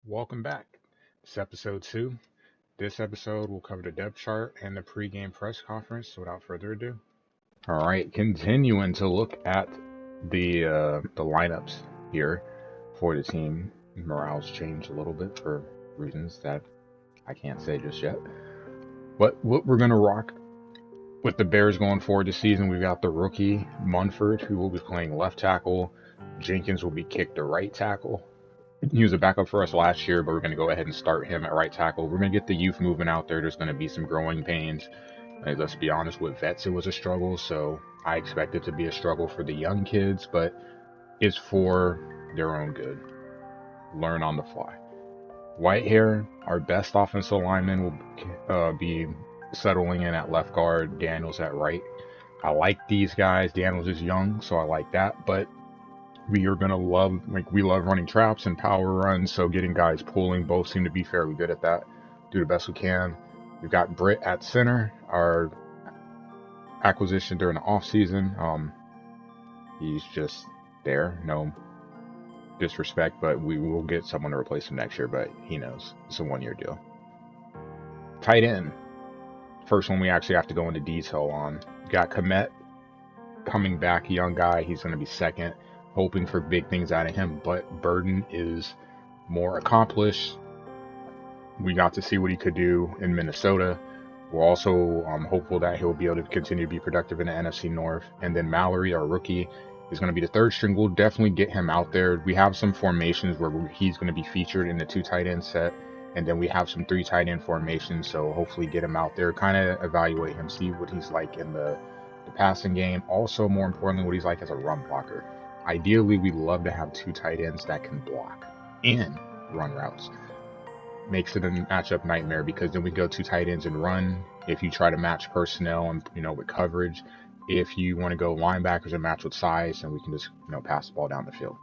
Welcome back. It's episode 2. This episode will cover the depth chart and the pregame press conference. So without further ado, all right, continuing to look at the lineups here for the team. Morale's changed a little bit for reasons that I can't say just yet. But what we're gonna rock with the Bears going forward this season, we've got the rookie Munford, who will be playing left tackle. Jenkins will be kicked to right tackle. He was a backup for us last year, but we're going to go ahead and start him at right tackle. We're going to get the youth moving out there. There's going to be some growing pains. Let's be honest, with vets, it was a struggle, so I expect it to be a struggle for the young kids, but it's for their own good. Learn on the fly. Whitehair, our best offensive lineman, will be settling in at left guard, Daniels at right. I like these guys. Daniels is young, so I like that, but we are going to we love running traps and power runs, so getting guys pulling, both seem to be fairly good at that. Do the best we can. We've got Britt at center, our acquisition during the offseason. He's just there, no disrespect, but we will get someone to replace him next year, but he knows. It's a one-year deal. Tight end. First one we actually have to go into detail on. Got Komet coming back, a young guy. He's going to be second. Hoping for big things out of him, but Burton is more accomplished. We got to see what he could do in Minnesota. We're also hopeful that he'll be able to continue to be productive in the NFC North. And then Mallory, our rookie, is going to be the third string. We'll definitely get him out there. We have some formations where he's going to be featured in the 2 tight end set, and then we have some 3 tight end formations, so hopefully get him out there, kind of evaluate him, see what he's like in the passing game. Also, more importantly, what he's like as a run blocker. Ideally, we love to have 2 tight ends that can block and run routes. Makes it a matchup nightmare because then we go 2 tight ends and run. If you try to match personnel and with coverage, if you want to go linebackers and match with size, and we can just pass the ball down the field.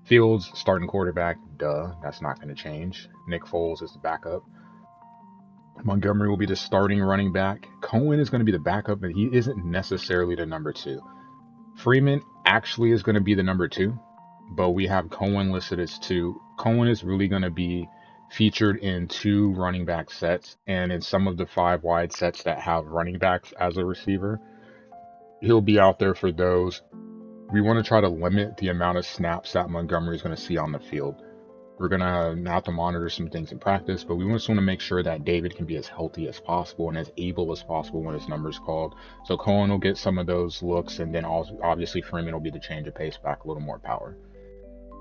Fields, starting quarterback, that's not going to change. Nick Foles is the backup. Montgomery will be the starting running back. Cohen is going to be the backup, but he isn't necessarily the number 2. Freeman actually is going to be the number 2, but we have Cohen listed as 2. Cohen is really going to be featured in 2 running back sets, and in some of the 5 wide sets that have running backs as a receiver, he'll be out there for those. We want to try to limit the amount of snaps that Montgomery is going to see on the field. We're going to have to monitor some things in practice, but we just want to make sure that David can be as healthy as possible and as able as possible when his number's called. So Cohen will get some of those looks, and then obviously Freeman will be the change of pace back, a little more power.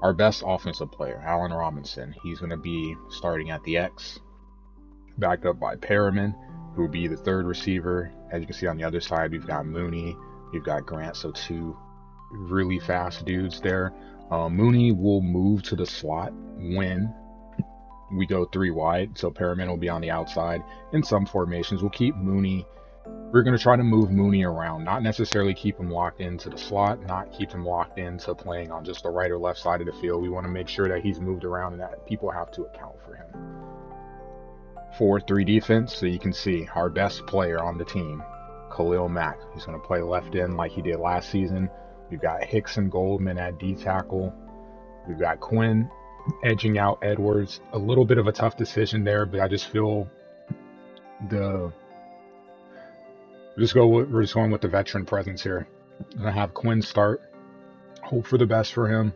Our best offensive player, Allen Robinson, he's going to be starting at the X, backed up by Perriman, who will be the 3rd receiver. As you can see on the other side, we've got Mooney, we've got Grant, so 2 really fast dudes there. Mooney will move to the slot when we go 3 wide, so Perriman will be on the outside. In some formations, we'll keep Mooney. We're going to try to move Mooney around, not necessarily keep him locked into the slot, not keep him locked into playing on just the right or left side of the field. We want to make sure that he's moved around and that people have to account for him. 4-3 defense, so you can see our best player on the team, Khalil Mack. He's going to play left end like he did last season. We've got Hicks and Goldman at D tackle. We've got Quinn edging out Edwards. A little bit of a tough decision there, but I just feel we're just going with the veteran presence here. I'm gonna have Quinn start. Hope for the best for him.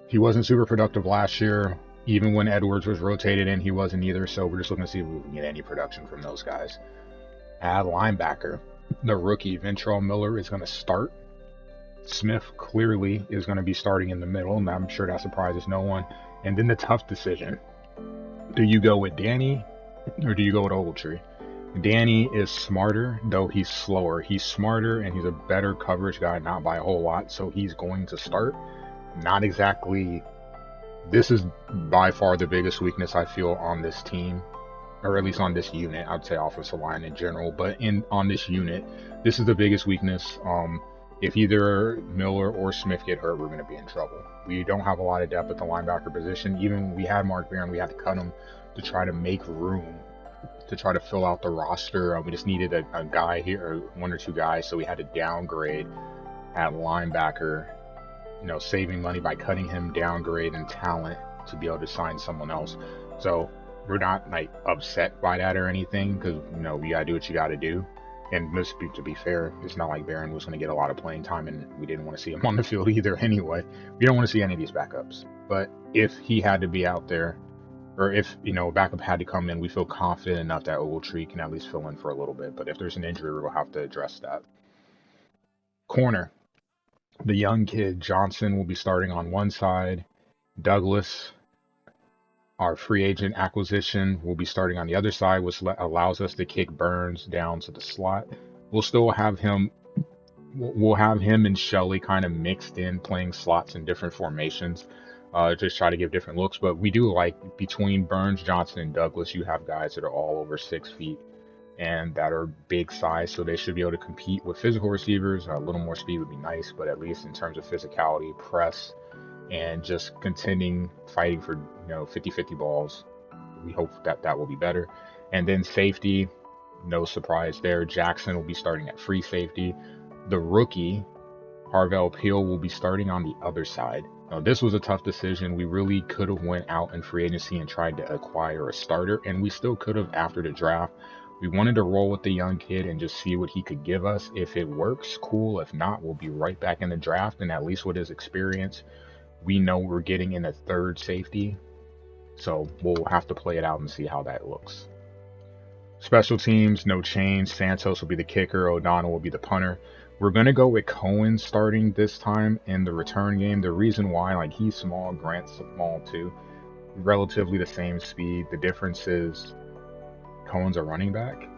He wasn't super productive last year. Even when Edwards was rotated in, he wasn't either. So we're just looking to see if we can get any production from those guys. At linebacker, the rookie Ventral Miller is going to start. Smith clearly is going to be starting in the middle, and I'm sure that surprises no one. And then the tough decision. Do you go with Danny or do you go with Ogletree? Danny is smarter, though he's slower. He's smarter and he's a better coverage guy, not by a whole lot, so he's going to start. Not exactly. This is by far the biggest weakness I feel on this team, or at least on this unit. I'd say offensive line in general, but on this unit, this is the biggest weakness. If either Miller or Smith get hurt, we're going to be in trouble. We don't have a lot of depth at the linebacker position. Even when we had Mark Barron, we had to cut him to try to make room, to try to fill out the roster. We just needed a guy here, or 1 or 2 guys, so we had to downgrade at linebacker, saving money by cutting him, downgrade in talent to be able to sign someone else. So we're not like upset by that or anything, because you gotta do what you gotta do. And to be fair, it's not like Barron was going to get a lot of playing time, and we didn't want to see him on the field either anyway. We don't want to see any of these backups. But if he had to be out there, or if, a backup had to come in, we feel confident enough that Ogletree can at least fill in for a little bit. But if there's an injury, we'll have to address that. Corner. The young kid, Johnson, will be starting on one side. Douglas, our free agent acquisition, will be starting on the other side, which allows us to kick Burns down to the slot. We'll still have him. We'll have him and Shelley kind of mixed in, playing slots in different formations, just try to give different looks. But we do like, between Burns, Johnson, and Douglas, you have guys that are all over 6 feet and that are big size, so they should be able to compete with physical receivers. A little more speed would be nice, but at least in terms of physicality, press, and just continuing fighting for 50-50 balls, we hope that will be better. And then safety, no surprise there. Jackson will be starting at free safety. The rookie, Harvell Peel, will be starting on the other side. Now, this was a tough decision. We really could have went out in free agency and tried to acquire a starter, and we still could have after the draft. We wanted to roll with the young kid and just see what he could give us. If it works, cool. If not, we'll be right back in the draft, and at least with his experience, we know we're getting in a third safety. So we'll have to play it out and see how that looks. Special teams, no change. Santos will be the kicker. O'Donnell will be the punter. We're going to go with Cohen starting this time in the return game. The reason why, he's small, Grant's small too. Relatively the same speed. The difference is Cohen's a running back,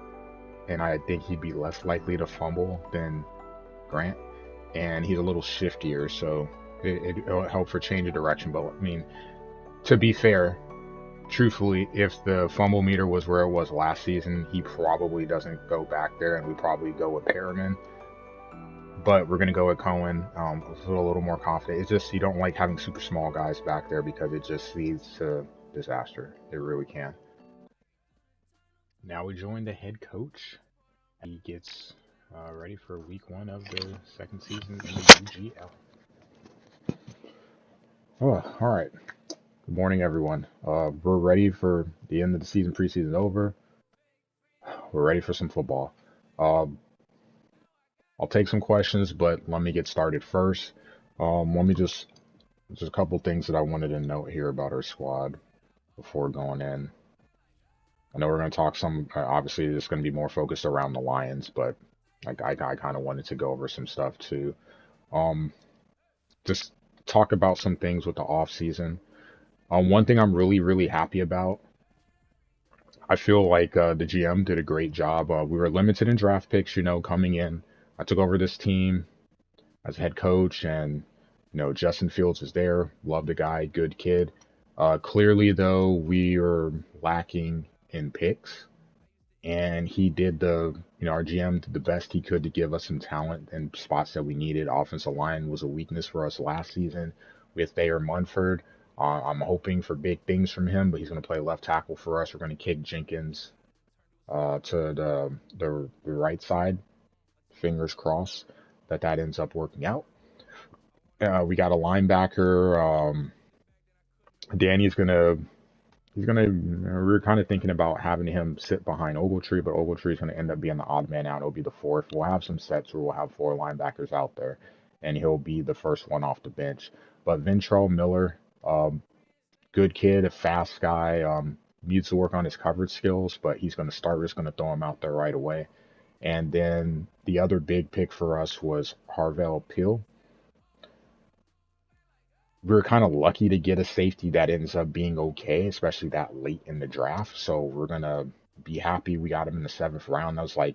and I think he'd be less likely to fumble than Grant. And he's a little shiftier, so it'll help for change of direction. But, to be fair, truthfully, if the fumble meter was where it was last season, he probably doesn't go back there, and we probably go with Perriman. But we're going to go with Cohen. I feel a little more confident. It's just you don't like having super small guys back there because it just leads to disaster. It really can. Now we join the head coach. He gets ready for week 1 of the second season in the UGL. Oh, all right. Good morning, everyone. We're ready for the end of the season. Preseason over. We're ready for some football. I'll take some questions, but let me get started first. Let me just a couple things that I wanted to note here about our squad before going in. I know we're going to talk some, obviously it's going to be more focused around the Lions, but I kind of wanted to go over some stuff too. Just talk about some things with the offseason. One thing I'm really, really happy about, I feel like the GM did a great job. We were limited in draft picks, coming in. I took over this team as head coach, and Justin Fields is there. Love the guy, good kid. Clearly, though, we are lacking in picks, and he did our GM did the best he could to give us some talent and spots that we needed. Offensive line was a weakness for us last season with Thayer Munford. I'm hoping for big things from him, but he's going to play left tackle for us. We're going to kick Jenkins to the right side. Fingers crossed that ends up working out. We got a linebacker. We're kind of thinking about having him sit behind Ogletree, but Ogletree is going to end up being the odd man out. It'll be the fourth. We'll have some sets where we'll have 4 linebackers out there, and he'll be the first one off the bench. But Ventral Miller, good kid, a fast guy, needs to work on his coverage skills, but he's going to start. We're just going to throw him out there right away. And then the other big pick for us was Harvell Peel. We were kind of lucky to get a safety that ends up being okay, especially that late in the draft. So we're going to be happy we got him in the 7th round. That was right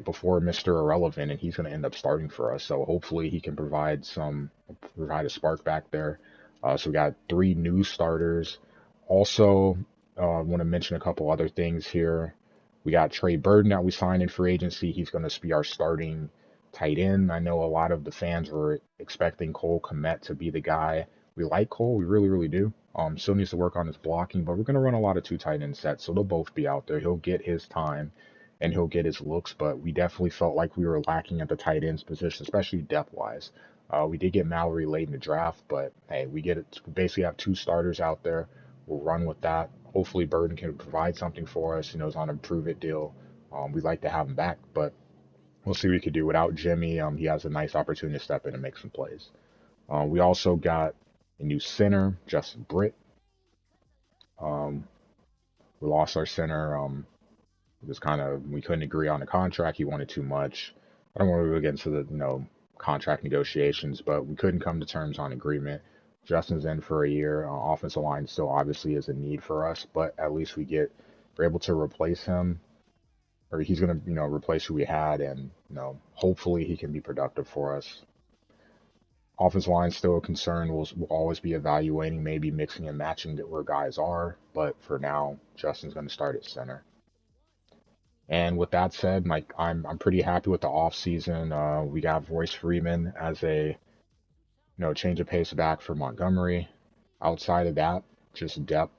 before Mr. Irrelevant, and he's going to end up starting for us. So hopefully he can provide a spark back there. So we got 3 new starters. Also, I want to mention a couple other things here. We got Trey Burton that we signed in free agency. He's going to be our starting tight end. I know a lot of the fans were expecting Cole Kmet to be the guy. We like Cole. We really, really do. Still needs to work on his blocking, but we're going to run a lot of 2 tight end sets, so they'll both be out there. He'll get his time, and he'll get his looks, but we definitely felt like we were lacking at the tight ends position, especially depth-wise. We did get Mallory late in the draft, but hey, we get it. We basically have two starters out there. We'll run with that. Hopefully, Burton can provide something for us. He's on a prove it deal. We'd like to have him back, but we'll see what we could do. Without Jimmy, he has a nice opportunity to step in and make some plays. We also got a new center, Justin Britt. Um, we lost our center. Just kind of we couldn't agree on the contract. He wanted too much. I don't want to get into the contract negotiations, but we couldn't come to terms on agreement. Justin's in for a year. Offensive line still obviously is a need for us, but at least we're able to replace him, or he's gonna replace who we had, and hopefully he can be productive for us. Offensive line still a concern. We'll always be evaluating, maybe mixing and matching where guys are, but for now, Justin's going to start at center. And with that said, I'm pretty happy with the offseason. We got Royce Freeman as a change of pace back for Montgomery. Outside of that, just depth,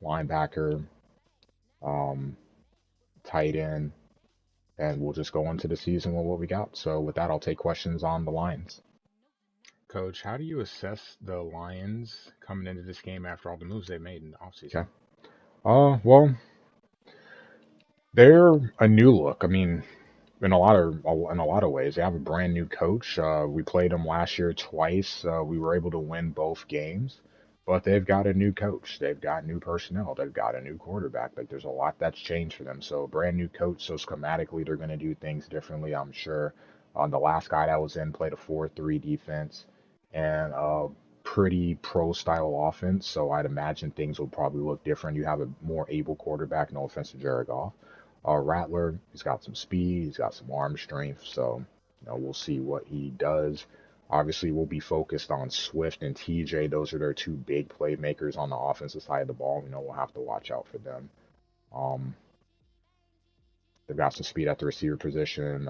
linebacker, tight end, and we'll just go into the season with what we got. So with that, I'll take questions on the Lions. Coach, how do you assess the Lions coming into this game after all the moves they made in the offseason? Okay. Well, they're a new look. I mean, in a lot of ways, they have a brand new coach. We played them last year twice. We were able to win both games, but they've got a new coach. They've got new personnel. They've got a new quarterback. Like there's a lot that's changed for them. So brand new coach. So schematically, they're going to do things differently, I'm sure. The last guy that was in played a 4-3 defense and a pretty pro style offense. So I'd imagine things will probably look different. You have a more able quarterback. No offense to Jared Goff. Rattler, he's got some speed, he's got some arm strength, so we'll see what he does. Obviously, we'll be focused on Swift and TJ. Those are their two big playmakers on the offensive side of the ball. We'll have to watch out for them. They've got some speed at the receiver position.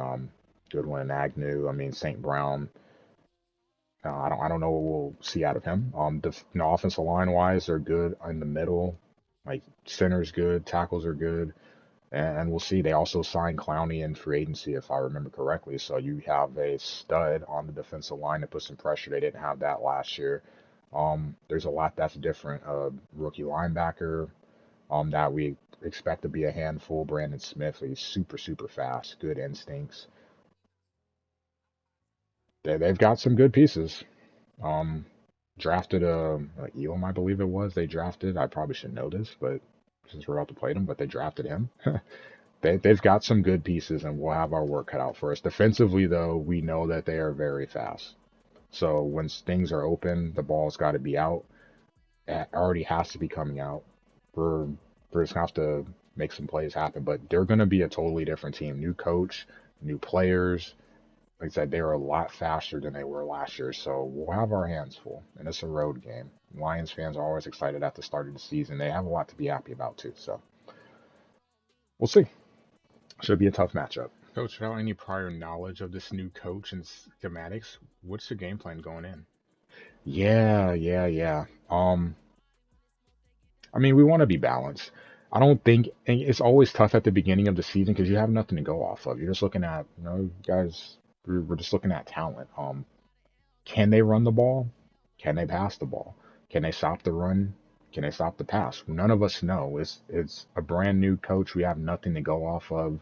Goodwin and Agnew. I mean, St. Brown. I don't know what we'll see out of him. The offensive line wise, they're good in the middle. Like center's good, tackles are good. And we'll see. They also signed Clowney in free agency, if I remember correctly. So you have a stud on the defensive line to put some pressure. They didn't have that last year. There's a lot that's different. Rookie linebacker that we expect to be a handful. Brandon Smith, he's super, super fast. Good instincts. They've got some good pieces. Drafted Elam, I believe it was. They drafted. I probably should know this, but since we're about to play them, but they drafted him. They've got some good pieces, and we'll have our work cut out for us. Defensively, though, we know that they are very fast. So when things are open, the ball's got to be out. It already has to be coming out. We're just going to have to make some plays happen. But they're going to be a totally different team. New coach, new players. Like I said, they're a lot faster than they were last year. So we'll have our hands full, and it's a road game. Lions fans are always excited at the start of the season. They have a lot to be happy about, too. So we'll see. Should be a tough matchup. Coach, without any prior knowledge of this new coach and schematics, what's the game plan going in? Yeah. I mean, we want to be balanced. I don't think and it's always tough at the beginning of the season because you have nothing to go off of. You're just looking at, guys, we're just looking at talent. Can they run the ball? Can they pass the ball? Can they stop the run? Can they stop the pass? None of us know. It's a brand new coach. We have nothing to go off of.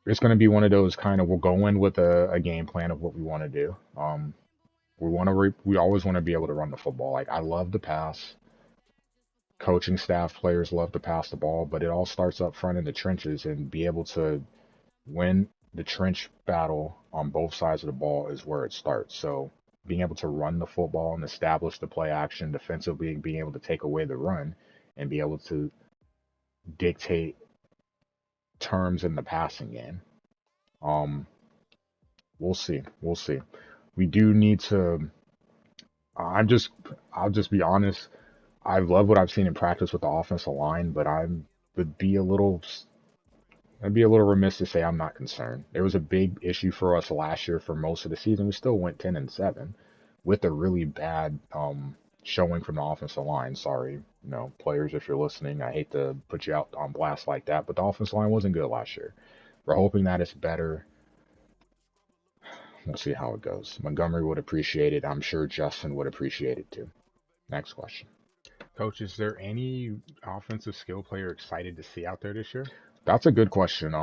It's going to be one of those kind of we'll go in with a game plan of what we want to do. We always want to be able to run the football. Like I love the pass. Coaching staff, players love to pass the ball, but it all starts up front in the trenches, and be able to win the trench battle on both sides of the ball is where it starts. So being able to run the football and establish the play action defensively, being able to take away the run and be able to dictate terms in the passing game. We'll see. We do need to. I'll just be honest. I love what I've seen in practice with the offensive line, but I'd be a little remiss to say I'm not concerned. There was a big issue for us last year for most of the season. We still went 10-7 with a really bad showing from the offensive line. Sorry, players, if you're listening, I hate to put you out on blast like that, but the offensive line wasn't good last year. We're hoping that it's better. we'll see how it goes. Montgomery would appreciate it. I'm sure Justin would appreciate it too. Next question. Coach, is there any offensive skill player excited to see out there this year? That's a good question.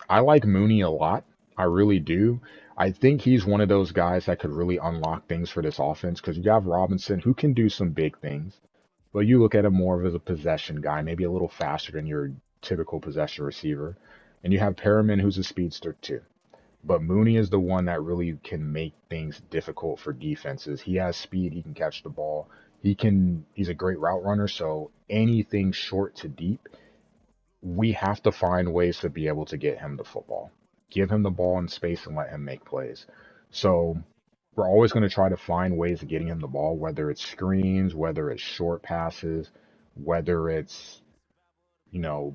I like Mooney a lot. I really do. I think he's one of those guys that could really unlock things for this offense because you have Robinson who can do some big things, but you look at him more as a possession guy, maybe a little faster than your typical possession receiver. And you have Perriman who's a speedster too. But Mooney is the one that really can make things difficult for defenses. He has speed. He can catch the ball. He's a great route runner. So anything short to deep, we have to find ways to be able to get him the football. Give him the ball in space and let him make plays. So we're always going to try to find ways of getting him the ball, whether it's screens, whether it's short passes, whether it's,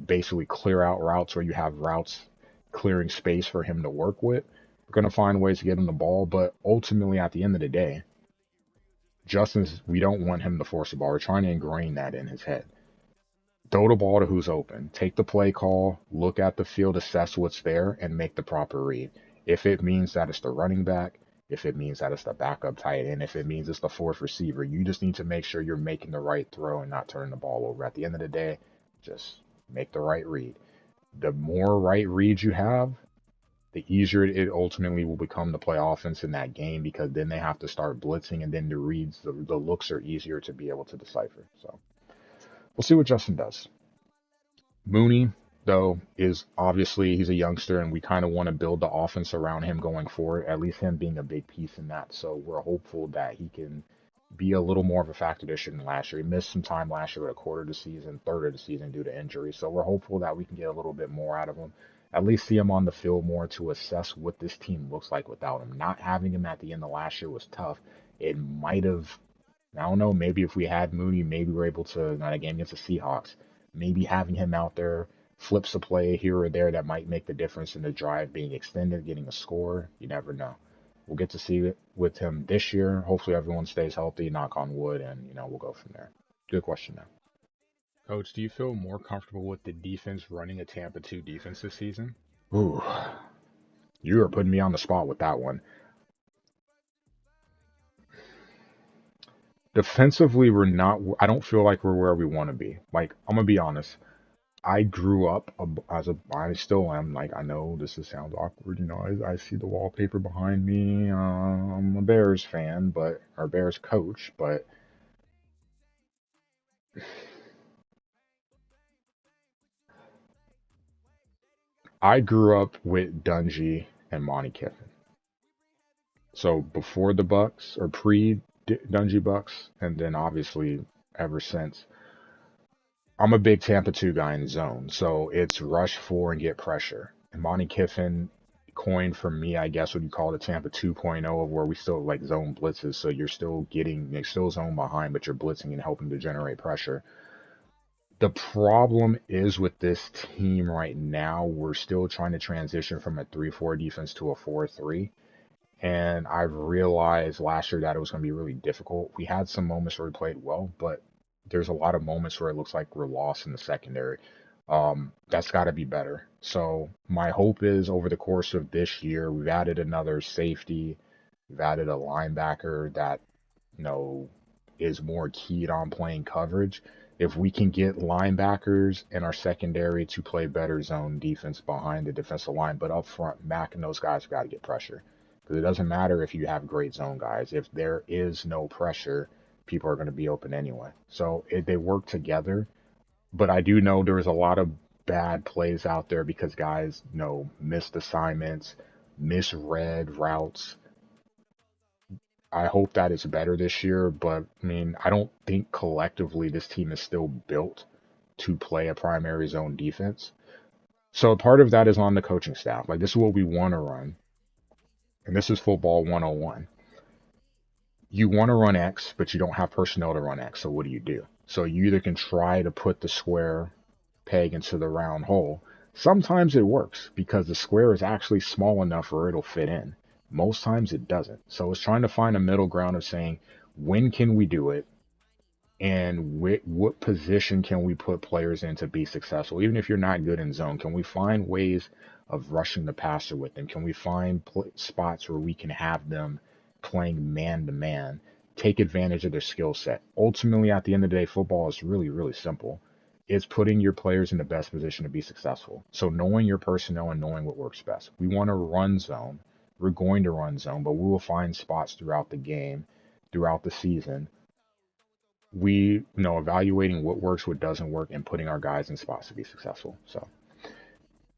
basically clear out routes where you have routes clearing space for him to work with. We're going to find ways to get him the ball, but ultimately at the end of the day, we don't want him to force the ball. We're trying to ingrain that in his head. Throw the ball to who's open. Take the play call, look at the field, assess what's there, and make the proper read. If it means that it's the running back, if it means that it's the backup tight end, if it means it's the fourth receiver, you just need to make sure you're making the right throw and not turning the ball over. At the end of the day, just make the right read. The more right reads you have, the easier it ultimately will become to play offense in that game because then they have to start blitzing and then the reads, the looks are easier to be able to decipher. So we'll see what Justin does. Mooney, though, is obviously he's a youngster and we kind of want to build the offense around him going forward, at least him being a big piece in that. So we're hopeful that he can be a little more of a factor this year than last year. He missed some time last year with a quarter of the season, third of the season due to injury. So we're hopeful that we can get a little bit more out of him. At least see him on the field more to assess what this team looks like without him. Not having him at the end of last year was tough. It might have, I don't know, maybe if we had Mooney, maybe we're able to, not a game against the Seahawks, maybe having him out there flips a play here or there that might make the difference in the drive being extended, getting a score. You never know. We'll get to see it with him this year. Hopefully everyone stays healthy, knock on wood, and, we'll go from there. Good question, though. Coach, do you feel more comfortable with the defense running a Tampa 2 defense this season? Ooh, you are putting me on the spot with that one. Defensively, I don't feel like we're where we want to be. Like, I'm going to be honest. I grew up I still am, like, I know this sounds awkward, I see the wallpaper behind me. I'm a Bears fan, or Bears coach, but I grew up with Dungy and Monty Kiffin. So before the Bucks or pre Dungy Bucks, and then obviously ever since. I'm a big Tampa 2 guy in zone, so it's rush 4 and get pressure. And Monty Kiffin coined for me, I guess, what you call the Tampa 2.0 of where we still like zone blitzes, so you're still zone behind, but you're blitzing and helping to generate pressure. The problem is with this team right now, we're still trying to transition from a 3-4 defense to a 4-3. And I've realized last year that it was going to be really difficult. We had some moments where we played well, but there's a lot of moments where it looks like we're lost in the secondary. That's got to be better. So my hope is over the course of this year, we've added another safety. We've added a linebacker that, is more keyed on playing coverage. If we can get linebackers in our secondary to play better zone defense behind the defensive line, but up front, Mac and those guys have got to get pressure. Because it doesn't matter if you have great zone guys. If there is no pressure, people are going to be open anyway. So they work together. But I do know there's a lot of bad plays out there because guys, missed assignments, misread routes. I hope that it's better this year, but I don't think collectively this team is still built to play a primary zone defense. So part of that is on the coaching staff. Like, this is what we want to run. And this is football 101. You want to run X, but you don't have personnel to run X. So what do? So you either can try to put the square peg into the round hole. Sometimes it works because the square is actually small enough where it'll fit in. Most times it doesn't. So it's trying to find a middle ground of saying, when can we do it? And what position can we put players in to be successful? Even if you're not good in zone, can we find ways of rushing the passer with them? Can we find spots where we can have them playing man to man, take advantage of their skill set? Ultimately, at the end of the day, football is really, really simple. It's putting your players in the best position to be successful. So knowing your personnel and knowing what works best. We want to run zone. We're going to run zone, but we will find spots throughout the game, throughout the season. Evaluating what works, what doesn't work, and putting our guys in spots to be successful. So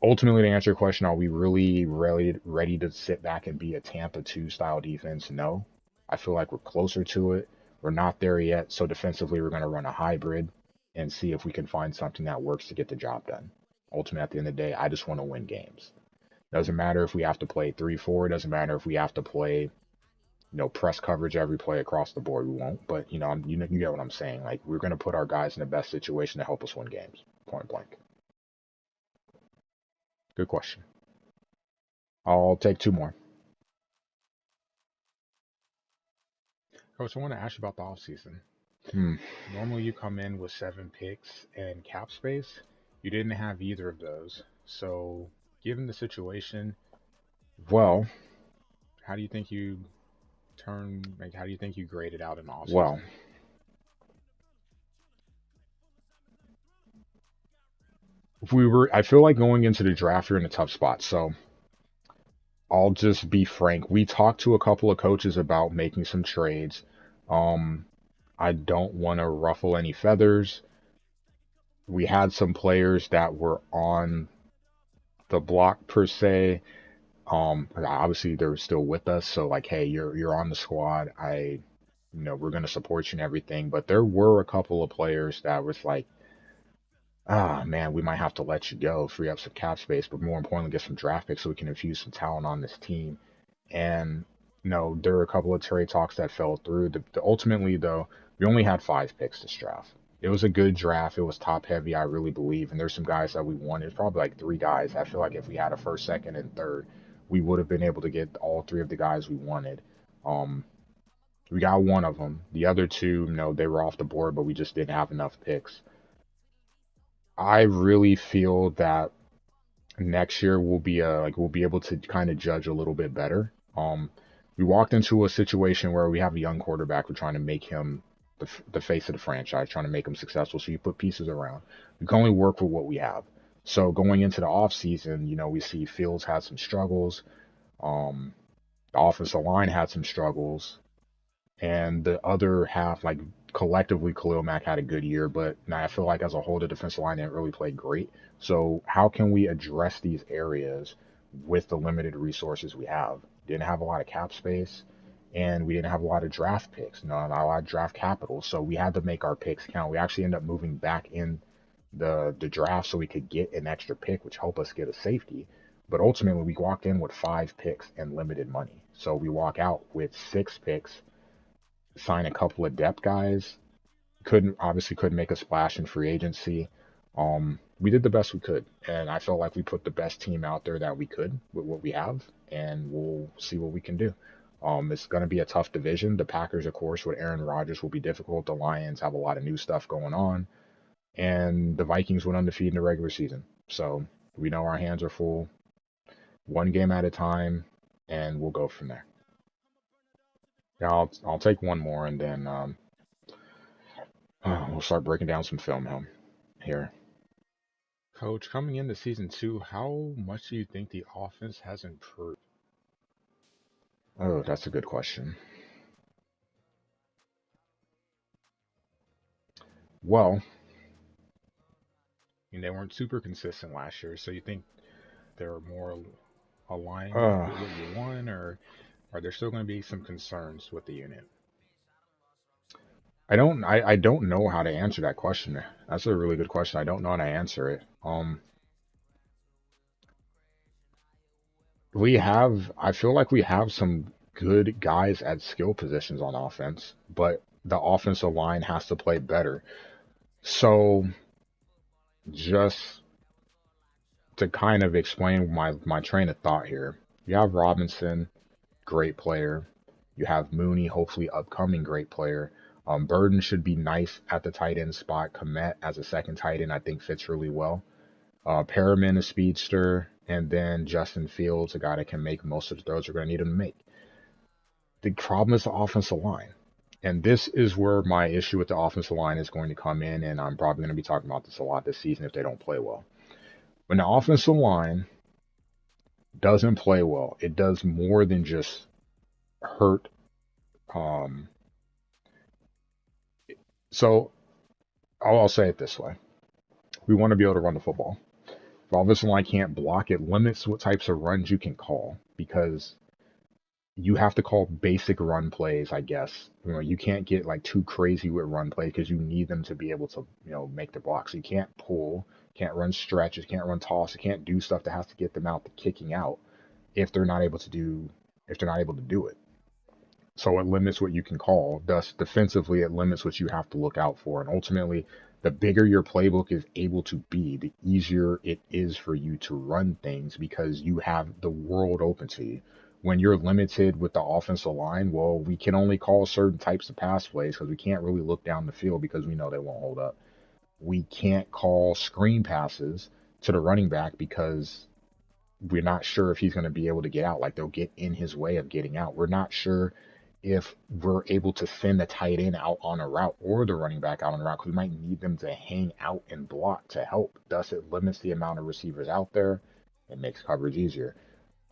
ultimately, to answer your question, are we really ready to sit back and be a Tampa 2 style defense? No. I feel like we're closer to it. We're not there yet. So defensively, we're going to run a hybrid and see if we can find something that works to get the job done. Ultimately, at the end of the day, I just want to win games. Doesn't matter if we have to play 3-4. Doesn't matter if we have to play, press coverage every play across the board. We won't. But, you get what I'm saying. Like, we're going to put our guys in the best situation to help us win games. Point blank. Good question. I'll take 2 more. Coach, I want to ask you about the offseason. Normally you come in with 7 picks and cap space. You didn't have either of those. So, given the situation, well, how do you think you graded out in the offseason? Well, I feel like going into the draft, you're in a tough spot. So, I'll just be frank. We talked to a couple of coaches about making some trades. I don't want to ruffle any feathers. We had some players that were on the block per se. Obviously they're still with us, so like, hey, you're on the squad. We're gonna support you and everything. But there were a couple of players that was like, man, we might have to let you go, free up some cap space, but more importantly, get some draft picks so we can infuse some talent on this team. And there were a couple of trade talks that fell through. Ultimately, though, we only had 5 picks this draft. It was a good draft. It was top heavy, I really believe. And there's some guys that we wanted. Probably like 3 guys. I feel like if we had a first, second, and third, we would have been able to get all 3 of the guys we wanted. We got one of them. The other 2, they were off the board, but we just didn't have enough picks. I really feel that next year we'll be able to kind of judge a little bit better. We walked into a situation where we have a young quarterback. We're trying to make him the face of the franchise, trying to make him successful. So you put pieces around. We can only work with what we have. So going into the offseason, we see Fields had some struggles. The offensive line had some struggles. And the other half, like collectively, Khalil Mack had a good year, but now I feel like as a whole, the defensive line didn't really play great. So how can we address these areas with the limited resources we have? Didn't have a lot of cap space, and we didn't have a lot of draft picks, not a lot of draft capital. So we had to make our picks count. We actually ended up moving back in the draft so we could get an extra pick, which helped us get a safety. But ultimately, we walked in with 5 picks and limited money. So we walk out with 6 picks, sign a couple of depth guys. Couldn't make a splash in free agency. We did the best we could, and I felt like we put the best team out there that we could with what we have, and we'll see what we can do. It's going to be a tough division. The Packers, of course, with Aaron Rodgers will be difficult. The Lions have a lot of new stuff going on, and the Vikings went undefeated in the regular season. So we know our hands are full. 1 game at a time, and we'll go from there. Yeah, I'll take 1 more, and then we'll start breaking down some film here. Coach, coming into season 2, how much do you think the offense has improved? Oh, that's a good question. Well, they weren't super consistent last year, so you think they're more aligned with what you want, or are there still going to be some concerns with the unit? I don't know how to answer that question. That's a really good question. I don't know how to answer it. I feel like we have some good guys at skill positions on offense, but the offensive line has to play better. So just to kind of explain my train of thought here, you have Robinson, great player. You have Mooney, hopefully upcoming great player. Burton should be nice at the tight end spot. Komet as a second tight end, I think fits really well. Perriman, a speedster. and then Justin Fields, a guy that can make most of the throws we're going to need him to make. The problem is the offensive line. And this is where my issue with the offensive line is going to come in, and I'm probably going to be talking about this a lot this season if they don't play well. When the offensive line doesn't play well, it does more than just hurt. So I'll say it this way. We want to be able to run the football. If the offensive line can't block, it limits what types of runs you can call because you have to call basic run plays, I guess. You can't get like too crazy with run plays because you need them to be able to, make the blocks. So you can't pull, can't run stretches, can't run toss, you can't do stuff that has to get them out to kicking out if they're not able to do it. So it limits what you can call. Thus, defensively, it limits what you have to look out for. And ultimately, the bigger your playbook is able to be, the easier it is for you to run things because you have the world open to you. When you're limited with the offensive line, well, we can only call certain types of pass plays because we can't really look down the field because we know they won't hold up. We can't call screen passes to the running back because we're not sure if he's going to be able to get out. Like they'll get in his way of getting out. We're not sure if we're able to send the tight end out on a route or the running back out on a route because we might need them to hang out and block to help. Thus, it limits the amount of receivers out there. It makes coverage easier.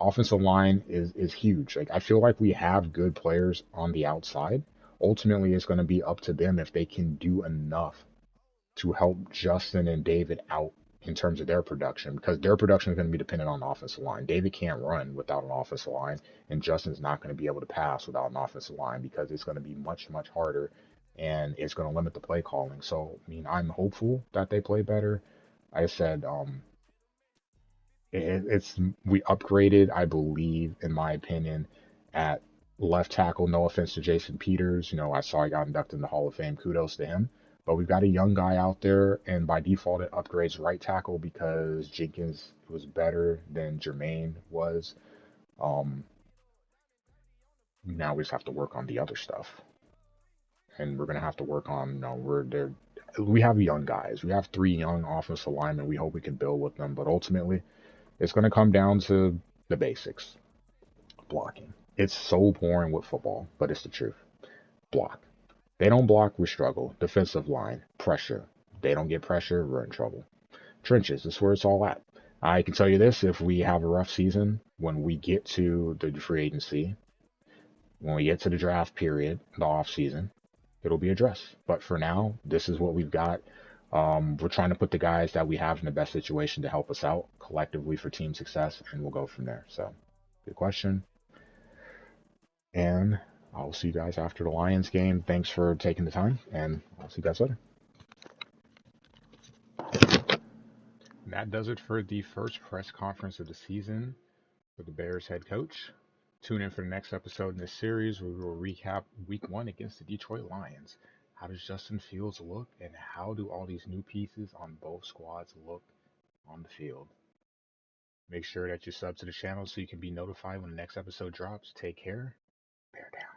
Offensive line is huge. Like I feel like we have good players on the outside. Ultimately, it's going to be up to them if they can do enough to help Justin and David out in terms of their production because their production is going to be dependent on the offensive line. David can't run without an offensive line, and Justin's not going to be able to pass without an offensive line because it's going to be much, much harder and it's going to limit the play calling. So, I'm hopeful that they play better. I said, we upgraded, I believe, in my opinion, at left tackle. No offense to Jason Peters. I saw he got inducted in the Hall of Fame. Kudos to him. But we've got a young guy out there, and by default, it upgrades right tackle because Jenkins was better than Jermaine was. Now we just have to work on the other stuff, and we're gonna have to work on. We have young guys. We have 3 young offensive linemen. We hope we can build with them, but ultimately, it's gonna come down to the basics. Blocking. It's so boring with football, but it's the truth. Block. They don't block, we struggle. Defensive line, pressure. They don't get pressure, we're in trouble. Trenches, that's where it's all at. I can tell you this, if we have a rough season, when we get to the free agency, when we get to the draft period, the off season, it'll be addressed. But for now, this is what we've got. We're trying to put the guys that we have in the best situation to help us out collectively for team success, and we'll go from there. So, good question. And I'll see you guys after the Lions game. Thanks for taking the time, and I'll see you guys later. That does it for the first press conference of the season for the Bears head coach. Tune in for the next episode in this series where we will recap week 1 against the Detroit Lions. How does Justin Fields look, and how do all these new pieces on both squads look on the field? Make sure that you sub to the channel so you can be notified when the next episode drops. Take care. Bear down.